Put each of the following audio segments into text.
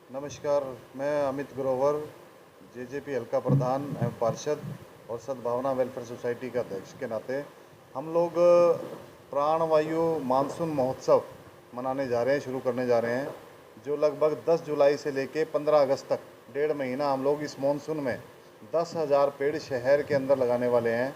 नमस्कार। मैं अमित ग्रोवर, जेजेपी हल्का प्रधान एवं पार्षद और सद्भावना वेलफेयर सोसाइटी का अध्यक्ष के नाते हम लोग प्राणवायु मानसून महोत्सव मनाने जा रहे हैं, शुरू करने जा रहे हैं, जो लगभग 10 जुलाई से लेके 15 अगस्त तक 1.5 महीना हम लोग इस मानसून में 10,000 पेड़ शहर के अंदर लगाने वाले हैं।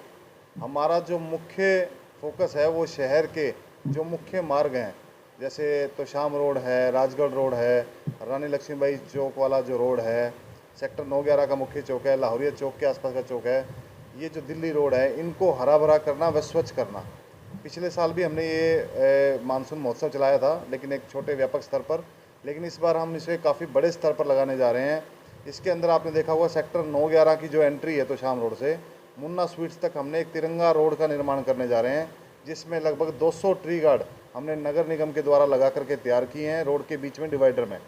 हमारा जो मुख्य फोकस है वो शहर के जो मुख्य मार्ग हैं, जैसे तोशाम रोड है, राजगढ़ रोड है, रानी लक्ष्मीबाई चौक वाला जो रोड है, सेक्टर 9/11 का मुख्य चौक है, लाहौरिया चौक के आसपास का चौक है, ये जो दिल्ली रोड है, इनको हरा भरा करना व स्वच्छ करना। पिछले साल भी हमने ये मानसून महोत्सव चलाया था, लेकिन एक छोटे व्यापक स्तर पर। लेकिन इस बार हम इसे काफ़ी बड़े स्तर पर लगाने जा रहे हैं। इसके अंदर आपने देखा होगा सेक्टर 9/11 की जो एंट्री है तोशाम रोड से मुन्ना स्वीट्स तक हमने एक तिरंगा रोड का निर्माण करने जा रहे हैं, जिसमें लगभग 200 ट्री गार्ड हमने नगर निगम के द्वारा लगा करके तैयार किए हैं रोड के बीच में डिवाइडर में।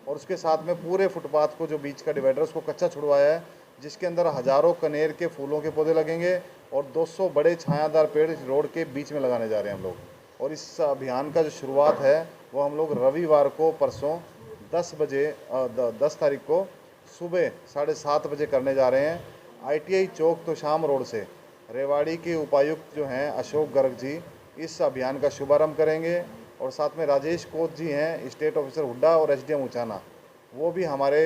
और उसके साथ में पूरे फुटपाथ को, जो बीच का डिवाइडर, उसको कच्चा छुड़वाया है, जिसके अंदर हज़ारों कनेर के फूलों के पौधे लगेंगे और 200 बड़े छायादार पेड़ रोड के बीच में लगाने जा रहे हैं हम लोग। और इस अभियान का जो शुरुआत है वो हम लोग रविवार को, परसों 10 तारीख को सुबह 7:30 बजे करने जा रहे हैं। ITI चौक तोशाम रोड से रेवाड़ी के उपायुक्त जो हैं अशोक गर्ग जी इस अभियान का शुभारंभ करेंगे, और साथ में राजेश कोच जी हैं, स्टेट ऑफिसर हुड्डा और SDM ऊंचाना, वो भी हमारे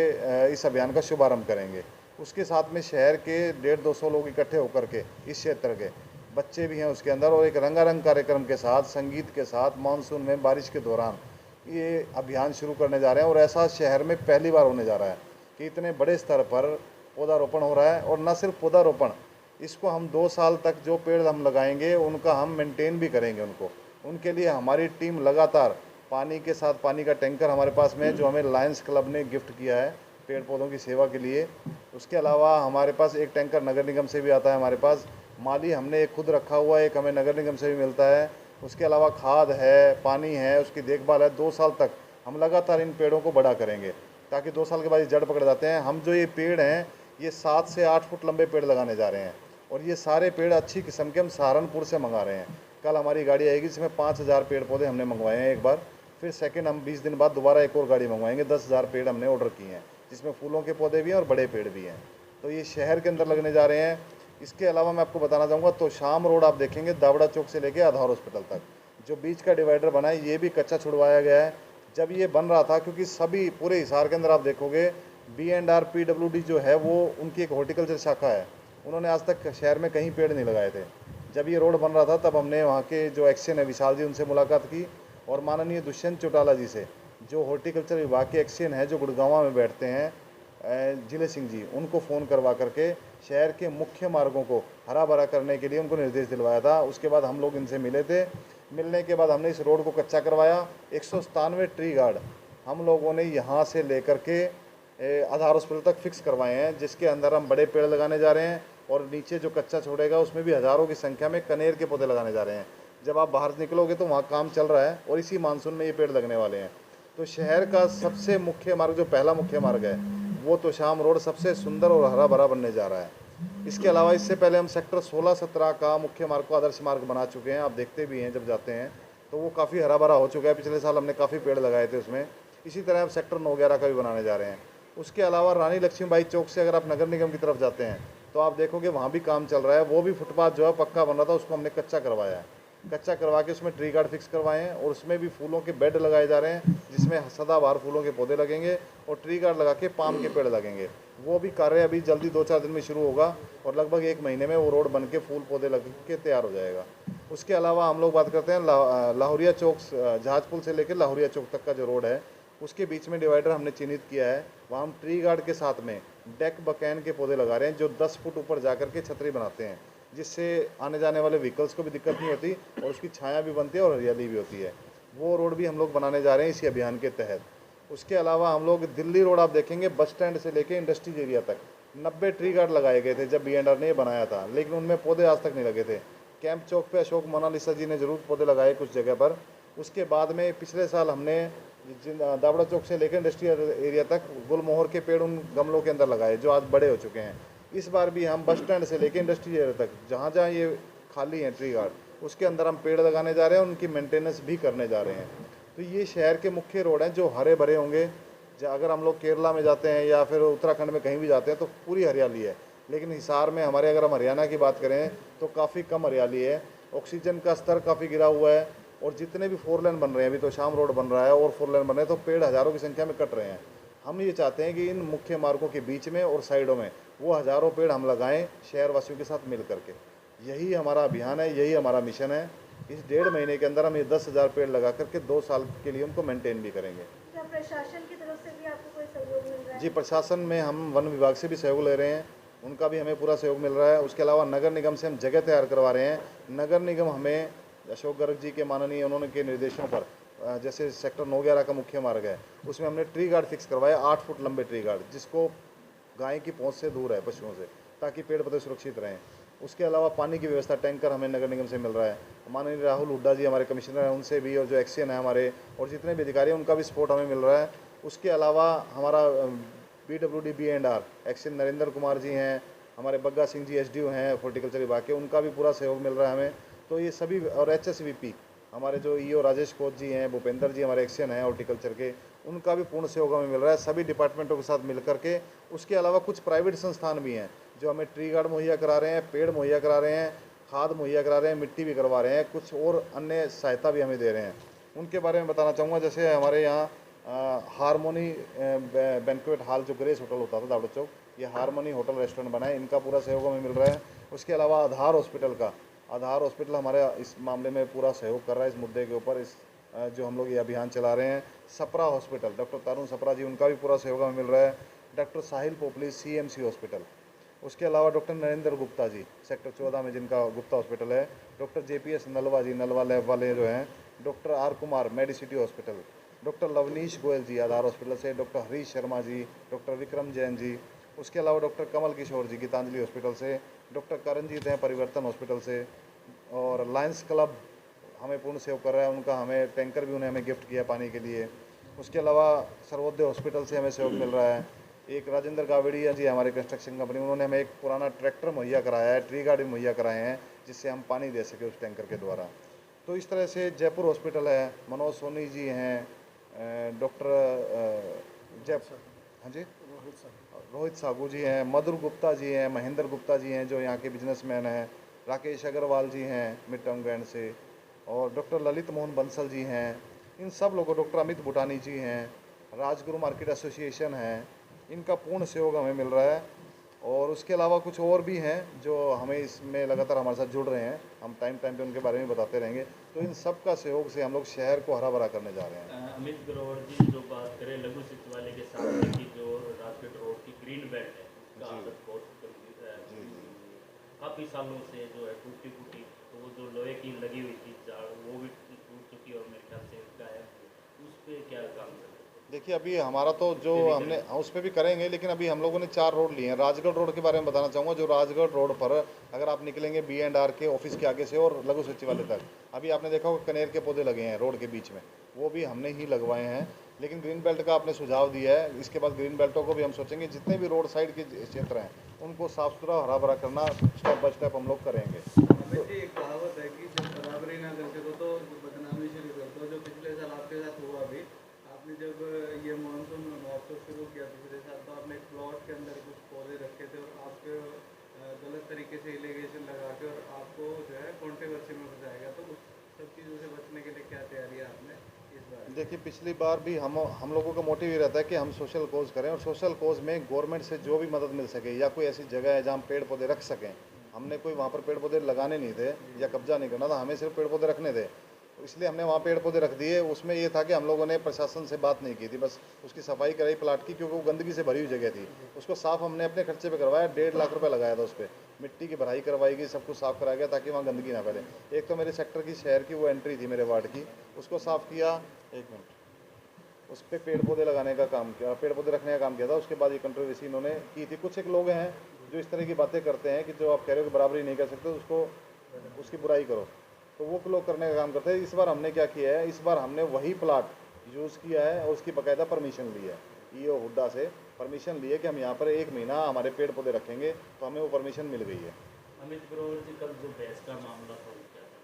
इस अभियान का शुभारंभ करेंगे। उसके साथ में शहर के 150-200 लोग इकट्ठे होकर के, इस क्षेत्र के बच्चे भी हैं उसके अंदर, और एक रंगारंग कार्यक्रम के साथ, संगीत के साथ, मानसून में बारिश के दौरान ये अभियान शुरू करने जा रहे हैं। और ऐसा शहर में पहली बार होने जा रहा है कि इतने बड़े स्तर पर पौधारोपण हो रहा है। और न सिर्फ पौधारोपण, इसको हम 2 साल तक जो पेड़ हम लगाएंगे उनका हम मेंटेन भी करेंगे उनको। उनके लिए हमारी टीम लगातार पानी के साथ, पानी का टैंकर हमारे पास में है जो हमें लायंस क्लब ने गिफ्ट किया है पेड़ पौधों की सेवा के लिए। उसके अलावा हमारे पास एक टैंकर नगर निगम से भी आता है, हमारे पास माली हमने एक खुद रखा हुआ है, एक हमें नगर निगम से भी मिलता है। उसके अलावा खाद है, पानी है, उसकी देखभाल है। 2 साल तक हम लगातार इन पेड़ों को बड़ा करेंगे, ताकि 2 साल के बाद ये जड़ पकड़ जाते हैं। हम जो ये पेड़ हैं, ये 7 से 8 फुट लंबे पेड़ लगाने जा रहे हैं, और ये सारे पेड़ अच्छी किस्म के हम सहारनपुर से मंगा रहे हैं। कल हमारी गाड़ी आएगी जिसमें 5,000 पेड़ पौधे हमने मंगवाए हैं एक बार। फिर सेकंड हम 20 दिन बाद दोबारा एक और गाड़ी मंगवाएंगे, 10,000 पेड़ हमने ऑर्डर किए हैं, जिसमें फूलों के पौधे भी हैं और बड़े पेड़ भी हैं। तो ये शहर के अंदर लगने जा रहे हैं। इसके अलावा मैं आपको बताना चाहूँगा, तो शाम रोड आप देखेंगे दावड़ा चौक से लेके आधार हॉस्पिटल तक जो बीच का डिवाइडर बना है, ये भी कच्चा छुड़वाया गया है। जब ये बन रहा था, क्योंकि सभी पूरे हिसार के अंदर आप देखोगे B&R PWD जो है वो उनकी एक हॉर्टिकल्चर शाखा है, उन्होंने आज तक शहर में कहीं पेड़ नहीं लगाए थे। जब ये रोड बन रहा था तब हमने वहाँ के जो एक्शन है विशाल जी, उनसे मुलाकात की, और माननीय दुष्यंत चौटाला जी से, जो हॉर्टिकल्चर विभाग के एक्शन है, जो गुड़गांव में बैठते हैं, जिले सिंह जी, उनको फ़ोन करवा करके शहर के मुख्य मार्गों को हरा भरा करने के लिए उनको निर्देश दिलवाया था। उसके बाद हम लोग इनसे मिले थे। मिलने के बाद हमने इस रोड को कच्चा करवाया। 197 ट्री गार्ड हम लोगों ने यहाँ से लेकर के आधार हॉस्पिटल तक फिक्स करवाए हैं, जिसके अंदर हम बड़े पेड़ लगाने जा रहे हैं। और नीचे जो कच्चा छोड़ेगा उसमें भी हज़ारों की संख्या में कनेर के पौधे लगाने जा रहे हैं। जब आप बाहर निकलोगे तो वहाँ काम चल रहा है, और इसी मानसून में ये पेड़ लगने वाले हैं। तो शहर का सबसे मुख्य मार्ग, जो पहला मुख्य मार्ग है, वो तोशाम रोड सबसे सुंदर और हरा भरा बनने जा रहा है। इसके अलावा इससे पहले हम सेक्टर 16-17 का मुख्य मार्ग को आदर्श मार्ग बना चुके हैं, आप देखते भी हैं जब जाते हैं तो वो काफ़ी हरा भरा हो चुका है। पिछले साल हमने काफ़ी पेड़ लगाए थे उसमें। इसी तरह हम सेक्टर 9/11 का भी बनाने जा रहे हैं। उसके अलावा रानी लक्ष्मीबाई चौक से अगर आप नगर निगम की तरफ जाते हैं तो आप देखोगे वहाँ भी काम चल रहा है। वो भी फुटपाथ जो है पक्का बन रहा था, उसको हमने कच्चा करवाया है। कच्चा करवा के उसमें ट्री गार्ड फिक्स करवाए हैं, और उसमें भी फूलों के बेड लगाए जा रहे हैं, जिसमें सदाबहार फूलों के पौधे लगेंगे, और ट्री गार्ड लगा के पाम के पेड़ लगेंगे। वो भी कार्य अभी जल्दी 2-4 दिन में शुरू होगा, और लगभग 1 महीने में वो रोड बन के फूल पौधे लग के तैयार हो जाएगा। उसके अलावा हम लोग बात करते हैं लाहौरिया चौक, जहाज पुल से लेकर लाहौरिया चौक तक का जो रोड है, उसके बीच में डिवाइडर हमने चिन्हित किया है। वहाँ हम ट्री गार्ड के साथ में डेक बकैन के पौधे लगा रहे हैं, जो 10 फुट ऊपर जा करके छतरी बनाते हैं, जिससे आने जाने वाले व्हीकल्स को भी दिक्कत नहीं होती, और उसकी छाया भी बनती है और हरियाली भी होती है। वो रोड भी हम लोग बनाने जा रहे हैं इसी अभियान के तहत। उसके अलावा हम लोग दिल्ली रोड आप देखेंगे बस स्टैंड से लेके इंडस्ट्रीज एरिया तक 90 ट्री गार्ड लगाए गए थे जब B&R ने ये बनाया था, लेकिन उनमें पौधे आज तक नहीं लगे थे। कैंप चौक पे अशोक मोनालिसा जी ने ज़रूर पौधे लगाए कुछ जगह पर। उसके बाद में पिछले साल हमने दावड़ा चौक से लेकर इंडस्ट्रियल एरिया तक गुलमोहर के पेड़ उन गमलों के अंदर लगाए, जो आज बड़े हो चुके हैं। इस बार भी हम बस स्टैंड से लेकर इंडस्ट्रियल एरिया तक जहाँ जहाँ ये खाली हैं ट्री गार्ड, उसके अंदर हम पेड़ लगाने जा रहे हैं, उनकी मेंटेनेंस भी करने जा रहे हैं। तो ये शहर के मुख्य रोड हैं जो हरे भरे होंगे, अगर हम लोग केरला में जाते हैं या फिर उत्तराखंड में कहीं भी जाते हैं तो पूरी हरियाली है, लेकिन हिसार में हमारे अगर हम हरियाणा की बात करें तो काफ़ी कम हरियाली है, ऑक्सीजन का स्तर काफ़ी गिरा हुआ है। और जितने भी 4 लेन बन रहे हैं, अभी तो शाम रोड बन रहा है और 4 लेन बन रहे हैं, तो पेड़ हज़ारों की संख्या में कट रहे हैं। हम ये चाहते हैं कि इन मुख्य मार्गों के बीच में और साइडों में वो हज़ारों पेड़ हम लगाएं शहरवासियों के साथ मिल करके। यही हमारा अभियान है, यही हमारा मिशन है। इस 1.5 महीने के अंदर हम ये 10,000 पेड़ लगा करके 2 साल के लिए उनको मेंटेन भी करेंगे। क्या प्रशासन की तरफ से भी आपको कोई सहयोग मिल रहा है? जी, प्रशासन में हम वन विभाग से भी सहयोग ले रहे हैं, उनका भी हमें पूरा सहयोग मिल रहा है। उसके अलावा नगर निगम से हम जगह तैयार करवा रहे हैं। नगर निगम हमें अशोक गर्ग जी के माननीय उन्होंने के निर्देशों पर जैसे सेक्टर 9/11 का मुख्य मार्ग है, उसमें हमने ट्री गार्ड फिक्स करवाया, 8 फुट लंबे ट्री गार्ड, जिसको गाय की पहुंच से दूर है पशुओं से, ताकि पेड़ पौधे सुरक्षित रहें। उसके अलावा पानी की व्यवस्था, टैंकर हमें नगर निगम से मिल रहा है। माननीय राहुल हुड्डा जी हमारे कमिश्नर हैं, उनसे भी, और जो एक्सीएन है हमारे, और जितने भी अधिकारी हैं उनका भी सपोर्ट हमें मिल रहा है। उसके अलावा हमारा PWD BNR XEN Narendra Kumar ji हैं, हमारे बग्गा सिंह जी SDO हैं हॉर्टिकल्चर विभाग के, उनका भी पूरा सहयोग मिल रहा है हमें। तो ये सभी, और HSVP हमारे जो EO राजेश कोच जी हैं, भूपेंद्र जी हमारे एक्शन हैं हॉर्टिकल्चर के, उनका भी पूर्ण सहयोग हमें मिल रहा है सभी डिपार्टमेंटों के साथ मिल करके। उसके अलावा कुछ प्राइवेट संस्थान भी हैं जो हमें ट्री गार्ड मुहैया करा रहे हैं, पेड़ मुहैया करा रहे हैं, खाद मुहैया करा रहे हैं, मिट्टी भी करवा रहे हैं, कुछ और अन्य सहायता भी हमें दे रहे हैं। उनके बारे में बताना चाहूँगा, जैसे हमारे यहाँ हारमोनी बैंक्वेट हॉल जो ग्रेस होटल होता था दावड़ चौक, ये हारमोनी होटल रेस्टोरेंट बना है, इनका पूरा सहयोग हमें मिल रहा है। उसके अलावा आधार हॉस्पिटल हमारे इस मामले में पूरा सहयोग कर रहा है इस मुद्दे के ऊपर, इस जो हम लोग ये अभियान चला रहे हैं। सपरा हॉस्पिटल, डॉक्टर तरुण सपरा जी, उनका भी पूरा सहयोग हमें मिल रहा है। Doctor Sahil Popli CMC Hospital, उसके अलावा डॉक्टर नरेंद्र गुप्ता जी सेक्टर 14 में जिनका गुप्ता हॉस्पिटल है, doctor JPS Nalwa ji, Nalwa lab वाले जो हैं, doctor R Kumar Medicity Hospital, doctor Lavneesh Goyal ji Aadhaar Hospital से, डॉक्टर हरीश शर्मा जी, डॉक्टर विक्रम जैन जी, उसके अलावा डॉक्टर कमल किशोर जी गीतांजलि हॉस्पिटल से, डॉक्टर करणजीत हैं परिवर्तन हॉस्पिटल से, और लायंस क्लब हमें पूर्ण सहयोग कर रहा है, उनका हमें टैंकर भी उन्हें हमें गिफ्ट किया पानी के लिए। उसके अलावा सर्वोदय हॉस्पिटल से हमें सहयोग मिल रहा है। एक राजेंद्र गावड़िया जी हमारे कंस्ट्रक्शन कंपनी, उन्होंने हमें एक पुराना ट्रैक्टर मुहैया कराया है, ट्री गार्ड भी मुहैया कराए हैं, जिससे हम पानी दे सके उस टैंकर के द्वारा। तो इस तरह से जयपुर हॉस्पिटल है, मनोज सोनी जी हैं, डॉक्टर जय, हाँ जी, रोहित सागू जी हैं, मधुर गुप्ता जी हैं, महेंद्र गुप्ता जी हैं जो यहाँ के बिजनेसमैन हैं, राकेश अग्रवाल जी हैं मिड टाउन ग्रैंड से, और डॉक्टर ललित मोहन बंसल जी हैं। इन सब लोगों, डॉक्टर अमित भूटानी जी हैं, राजगुरु मार्केट एसोसिएशन है, इनका पूर्ण सहयोग हमें मिल रहा है। और उसके अलावा कुछ और भी हैं जो हमें इसमें लगातार हमारे साथ जुड़ रहे हैं, हम टाइम टाइम पे उनके बारे में बताते रहेंगे। तो इन सब का सहयोग से हम लोग शहर को हरा भरा करने जा रहे हैं। अमित ग्रोवर जी, जो बात करें लघु सचिवालय के सामने की जो राजगढ़ रोड की ग्रीन बेल्ट है, उसका हालत बहुत गंभीर है। काफ़ी सालों से जो है टूटी फूटी, तो वो जो लोहे की लगी हुई थी जाड़, वो भी टूट चुकी और मेरे ख्याल से गायब, उस पर क्या काम करें? देखिए, अभी हमारा तो जो हमने उस पर भी करेंगे, लेकिन अभी हम लोगों ने 4 रोड लिए हैं। राजगढ़ रोड के बारे में बताना चाहूँगा, जो राजगढ़ रोड पर अगर आप निकलेंगे B&R के ऑफिस के आगे से और लघु सचिवालय तक, अभी आपने देखा होगा कनेर के पौधे लगे हैं रोड के बीच में, वो भी हमने ही लगवाए हैं। लेकिन ग्रीन बेल्ट का आपने सुझाव दिया है, इसके बाद ग्रीन बेल्टों को भी हम सोचेंगे, जितने भी रोड साइड के क्षेत्र हैं उनको साफ़ सुथरा हरा भरा करना स्टेप बाय स्टेप हम लोग करेंगे। अमित जी, एक कहावत है कि जब बराबरी ना करते हो तो बदनामी शुरू करते हो, जो पिछले साल आपके साथ हुआ भी। आपने जब ये मानसून महोत्सव शुरू किया पिछले साल, तो आपने एक प्लॉट के अंदर कुछ पौधे रखे थे और आपके गलत तरीके से इलीगेशन लगा के और आपको जो है कॉन्ट्रोवर्सी में फंसाएगा, तो उस सब चीज़ों से बचने के लिए क्या तैयारी है आपने इस बार? देखिए, पिछली बार भी हम लोगों का मोटिव ये रहता है कि हम सोशल कोज करें, और सोशल कोज में गवर्नमेंट से जो भी मदद मिल सके, या कोई ऐसी जगह है जहाँ हम पेड़ पौधे रख सकें। हमने कोई वहाँ पर पेड़ पौधे लगाने नहीं थे या कब्जा नहीं करना था, हमें सिर्फ पेड़ पौधे रखने थे, तो इसलिए हमने वहाँ पेड़ पौधे रख दिए। उसमें ये था कि हम लोगों ने प्रशासन से बात नहीं की थी, बस उसकी सफाई कराई प्लाट की, क्योंकि वो गंदगी से भरी हुई जगह थी। उसको साफ़ हमने अपने खर्चे पे करवाया, 1.5 लाख रुपये लगाया था उस पर, मिट्टी की भराई करवाई गई, सब कुछ साफ़ कराया गया ताकि वहाँ गंदगी ना फैले। एक तो मेरे सेक्टर की, शहर की वो एंट्री थी मेरे वार्ड की, उसको साफ़ किया, 1 मिनट, उस पर पेड़ पौधे लगाने का काम किया, पेड़ पौधे रखने का काम किया था। उसके बाद ये कंट्रोवर्सी इन्होंने की थी। कुछ एक लोग हैं जो इस तरह की बातें करते हैं कि जो आप कह रहे हो कि बराबरी नहीं कर सकते, उसको उसकी बुराई करो, तो वो लोग करने का काम करते हैं। इस बार हमने क्या किया है, इस बार हमने वही प्लाट यूज़ किया है और उसकी बाकायदा परमिशन ली है, EO हुड्डा से परमिशन ली है कि हम यहाँ पर 1 महीना हमारे पेड़ पौधे रखेंगे, तो हमें वो परमिशन मिल गई है। अमित ग्रोवर जी, कल जो बहस का मामला था वो क्या था?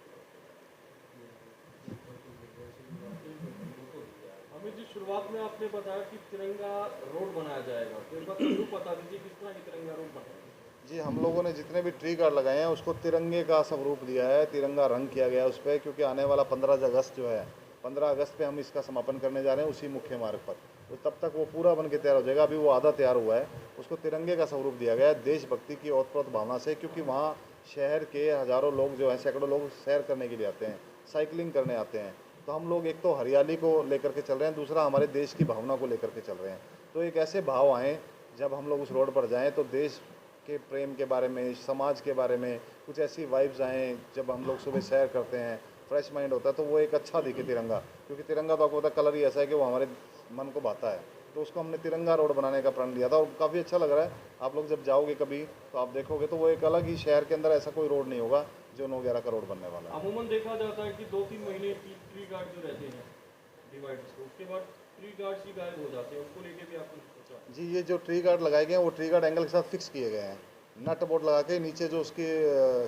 अमित जी, शुरुआत में आपने बताया कि तिरंगा रोड बनाया जाएगा, तो एक बार जरूर बता दीजिए किस तरह की तिरंगा रोड बनाएंगे। जी, हम लोगों ने जितने भी ट्री गार्ड लगाए हैं उसको तिरंगे का स्वरूप दिया है, तिरंगा रंग किया गया है उस पर, क्योंकि आने वाला 15 अगस्त जो है, 15 अगस्त पे हम इसका समापन करने जा रहे हैं उसी मुख्य मार्ग पर। तो तब तक वो पूरा बन के तैयार हो जाएगा। अभी वो आधा तैयार हुआ है, उसको तिरंगे का स्वरूप दिया गया है देशभक्ति की ओतप्रोत भावना से, क्योंकि वहाँ शहर के हज़ारों लोग जो हैं, सैकड़ों लोग सैर करने के लिए आते हैं, साइकिलिंग करने आते हैं। तो हम लोग एक तो हरियाली को लेकर के चल रहे हैं, दूसरा हमारे देश की भावना को लेकर के चल रहे हैं। तो एक ऐसे भाव आएँ जब हम लोग उस रोड पर जाएँ तो देश के प्रेम के बारे में, समाज के बारे में कुछ ऐसी वाइब्स आएँ। जब हम लोग सुबह सैर करते हैं, फ्रेश माइंड होता है, तो वो एक अच्छा दिखे तिरंगा, क्योंकि तिरंगा तो आपको पता है कलर ही ऐसा है कि वो हमारे मन को भाता है। तो उसको हमने तिरंगा रोड बनाने का प्रण लिया था और काफ़ी अच्छा लग रहा है। आप लोग जब जाओगे कभी तो आप देखोगे तो वो एक अलग ही, शहर के अंदर ऐसा कोई रोड नहीं होगा जो 9/11 का रोड बनने वाला है। अमूमन देखा जाता है कि 2-3 महीने ट्री गार्ड जो रहते हैं डिवाइडर्स को, उसके बाद ट्री गार्ड्स ही गायब हो जाते हैं, उसको लेके भी आपने सोचा? जी, ये जो ट्री गार्ड लगाए गए हैं वो ट्री गार्ड एंगल के साथ फिक्स किए गए हैं। नट बोल्ट लगा के नीचे जो उसके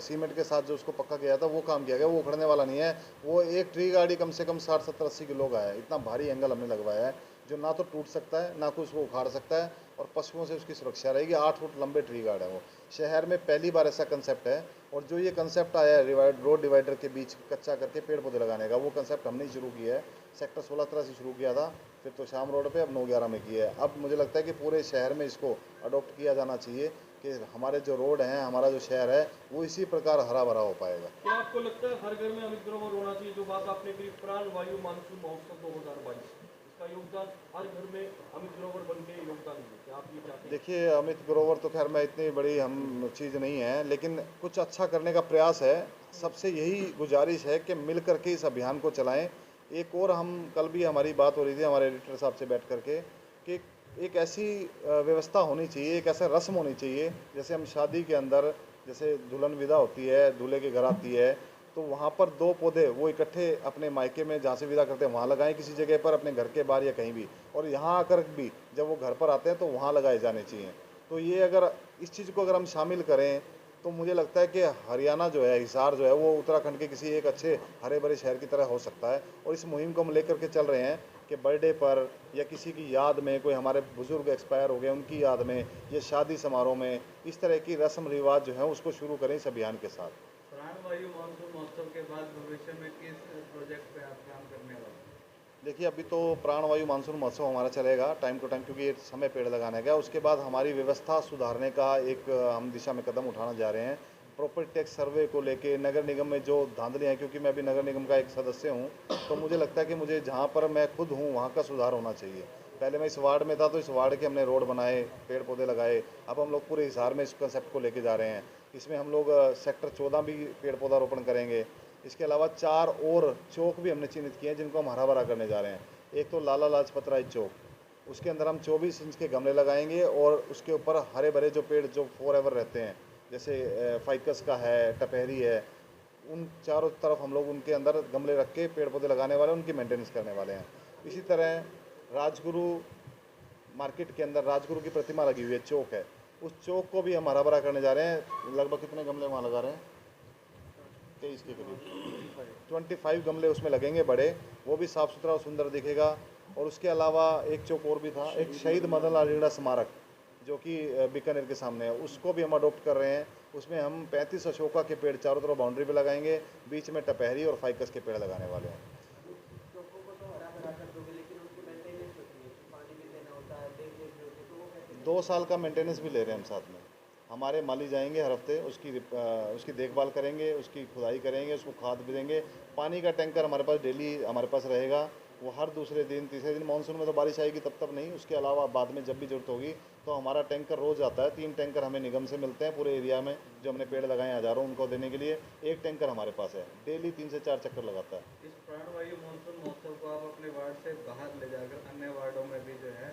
सीमेंट के साथ जो उसको पक्का किया था वो काम किया गया, वो उखड़ने वाला नहीं है। वो एक ट्री गार्ड ही कम से कम 60-70-80 किलो का है। इतना भारी एंगल हमने लगवाया है जो ना तो टूट सकता है, ना कुछ उसको उखाड़ सकता है, और पशुओं से उसकी सुरक्षा रहेगी। 8 फुट लंबे ट्री गार्ड है वो। शहर में पहली बार ऐसा कंसेप्ट है। और जो ये कंसेप्ट आया है रोड डिवाइडर के बीच कच्चा करके पेड़ पौधे लगाने का, वो कंसेप्ट हमने ही शुरू किया है। सेक्टर 16 तरह से शुरू किया था, फिर तो शाम रोड पे, अब 9/11 में किया है। अब मुझे लगता है कि पूरे शहर में इसको अडॉप्ट किया जाना चाहिए कि हमारे जो रोड हैं, हमारा जो शहर है, वो इसी प्रकार हरा भरा हो पाएगा। क्या आपको लगता है हर घर में अमित ग्रोवर होना चाहिए? जो बात आपने कही, प्राण वायु मानसून महोत्सव 2022, इसका योगदान हर घर में अमित ग्रोवर बन के योगदान दे, क्या आप ये चाहते हैं? देखिए, अमित ग्रोवर तो खैर मैं इतनी बड़ी हम चीज़ नहीं है, लेकिन कुछ अच्छा करने का प्रयास है। सबसे यही गुजारिश है कि मिल करके इस अभियान को चलाएं। एक और, हम कल भी हमारी बात हो रही थी हमारे एडिटर साहब से बैठ करके, कि एक ऐसी व्यवस्था होनी चाहिए, एक ऐसा रस्म होनी चाहिए, जैसे हम शादी के अंदर, जैसे दुल्हन विदा होती है, दूल्हे के घर आती है, तो वहाँ पर 2 पौधे वो इकट्ठे अपने मायके में जहाँ से विदा करते हैं वहाँ लगाएं, किसी जगह पर, अपने घर के बाहर या कहीं भी। और यहाँ आकर भी जब वो घर पर आते हैं तो वहाँ लगाए जाने चाहिए। तो ये अगर इस चीज़ को अगर हम शामिल करें तो मुझे लगता है कि हरियाणा जो है, हिसार जो है, वो उत्तराखंड के किसी एक अच्छे हरे भरे शहर की तरह हो सकता है। और इस मुहिम को हम लेकर के चल रहे हैं कि बर्थडे पर या किसी की याद में, कोई हमारे बुज़ुर्ग एक्सपायर हो गए उनकी याद में, या शादी समारोह में, इस तरह की रस्म रिवाज जो है उसको शुरू करें इस अभियान के साथ। प्राणवायु मानसून महोत्सव के बाद भविष्य में किस प्रोजेक्ट पे आप काम करने वाले हैं? देखिए, अभी तो प्राणवायु मानसून महोत्सव हमारा चलेगा टाइम टू टाइम, क्योंकि ये समय पेड़ लगाने का। उसके बाद हमारी व्यवस्था सुधारने का एक हम दिशा में कदम उठाना जा रहे हैं। प्रॉपर्टी टैक्स सर्वे को लेके नगर निगम में जो धांधलियाँ हैं, क्योंकि मैं भी नगर निगम का एक सदस्य हूँ, तो मुझे लगता है कि मुझे जहाँ पर मैं खुद हूँ वहाँ का सुधार होना चाहिए। पहले मैं इस वार्ड में था तो इस वार्ड के हमने रोड बनाए, पेड़ पौधे लगाए। अब हम लोग पूरे हिसार में इस कंसेप्ट को लेके जा रहे हैं। इसमें हम लोग सेक्टर 14 भी पेड़ पौधारोपण करेंगे। इसके अलावा 4 और चौक भी हमने चिन्हित किए हैं जिनको हम हरा भरा करने जा रहे हैं। एक तो लाला लाजपत राय चौक, उसके अंदर हम 24 इंच के गमले लगाएंगे और उसके ऊपर हरे भरे जो पेड़ जो फॉरएवर रहते हैं, जैसे फाइकस का है, टपहरी है, उन चारों तरफ हम लोग उनके अंदर गमले रख के पेड़ पौधे लगाने वाले हैं, उनकी मेंटेनेंस करने वाले हैं। इसी तरह राजगुरु मार्केट के अंदर राजगुरु की प्रतिमा लगी हुई है, चौक है, उस चौक को भी हम हरा भरा करने जा रहे हैं। लगभग कितने गमले वहाँ लगा रहे हैं? 23 के करीब 25 गमले उसमें लगेंगे बड़े, वो भी साफ़ सुथरा और सुंदर दिखेगा। और उसके अलावा एक चौक और भी था, एक शहीद मदन लाल लीला स्मारक जो कि बीकानेर के सामने है, उसको भी हम अडॉप्ट कर रहे हैं। उसमें हम 35 अशोका के पेड़ चारों तरफ बाउंड्री पे लगाएंगे, बीच में टपहरी और फाइकस के पेड़ लगाने वाले हैं। चौकों को तो हरा भरा कर दोगे, लेकिन उनकी मेंटेनेंस होती है, पानी भी देना होता है, देख रेख भी होती है, तो वो कैसे? 2 साल का मेंटेनेंस भी ले रहे हैं हम साथ में। हमारे माली जाएंगे हर हफ्ते, उसकी देखभाल करेंगे, उसकी खुदाई करेंगे, उसको खाद भी देंगे। पानी का टैंकर हमारे पास डेली हमारे पास रहेगा, वो हर दूसरे दिन तीसरे दिन, मानसून में तो बारिश आएगी तब नहीं, उसके अलावा बाद में जब भी ज़रूरत होगी तो हमारा टैंकर रोज़ आता है। 3 टैंकर हमें निगम से मिलते हैं पूरे एरिया में, जो हमने पेड़ लगाए हैं हज़ारों, उनको देने के लिए 1 टैंकर हमारे पास है, डेली 3 से 4 चक्कर लगाता है। इस प्राणवायु मानसून महोत्सव को आप अपने वार्ड से बाहर ले जाकर अन्य वार्डों में भी जो है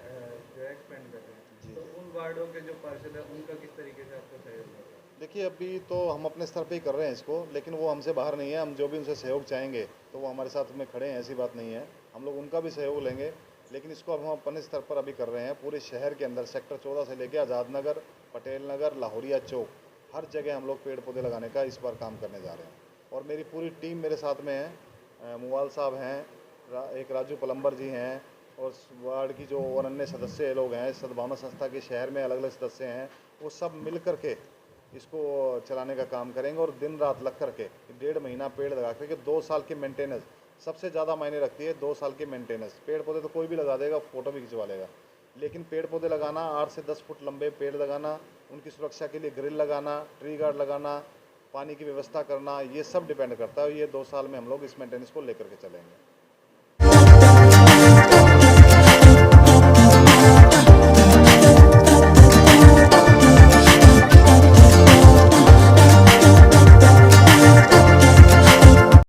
एक्सपेंड कर रहे हैं, तो उन वार्डों के जो पार्षद है उनका किस तरीके से आपको सहयोग होगा? देखिए, अभी तो हम अपने स्तर पे ही कर रहे हैं इसको, लेकिन वो हमसे बाहर नहीं है। हम जो भी उनसे सहयोग चाहेंगे तो वो हमारे साथ में खड़े हैं, ऐसी बात नहीं है। हम लोग उनका भी सहयोग लेंगे, लेकिन इसको अब हम अपने स्तर पर अभी कर रहे हैं। पूरे शहर के अंदर सेक्टर 14 से लेकर आज़ाद नगर, पटेल नगर, लाहौरिया चौक, हर जगह हम लोग पेड़ पौधे लगाने का इस बार काम करने जा रहे हैं। और मेरी पूरी टीम मेरे साथ में है। मुवाल साहब हैं, एक राजू पलम्बर जी हैं, और वार्ड की जो और अन्य सदस्य लोग हैं, सद्भावना संस्था के शहर में अलग अलग सदस्य हैं, वो सब मिल कर के इसको चलाने का काम करेंगे। और दिन रात लग करके 1.5 महीना पेड़ लगा करके 2 साल की मेंटेनेंस सबसे ज़्यादा मायने रखती है। 2 साल की मेंटेनेंस, पेड़ पौधे तो कोई भी लगा देगा, फ़ोटो भी खिंचवा लेगा, लेकिन पेड़ पौधे लगाना, 8 से 10 फुट लंबे पेड़ लगाना, उनकी सुरक्षा के लिए ग्रिल लगाना, ट्री गार्ड लगाना, पानी की व्यवस्था करना, ये सब डिपेंड करता है। ये 2 साल में हम लोग इस मेंटेनेंस को लेकर के चलेंगे।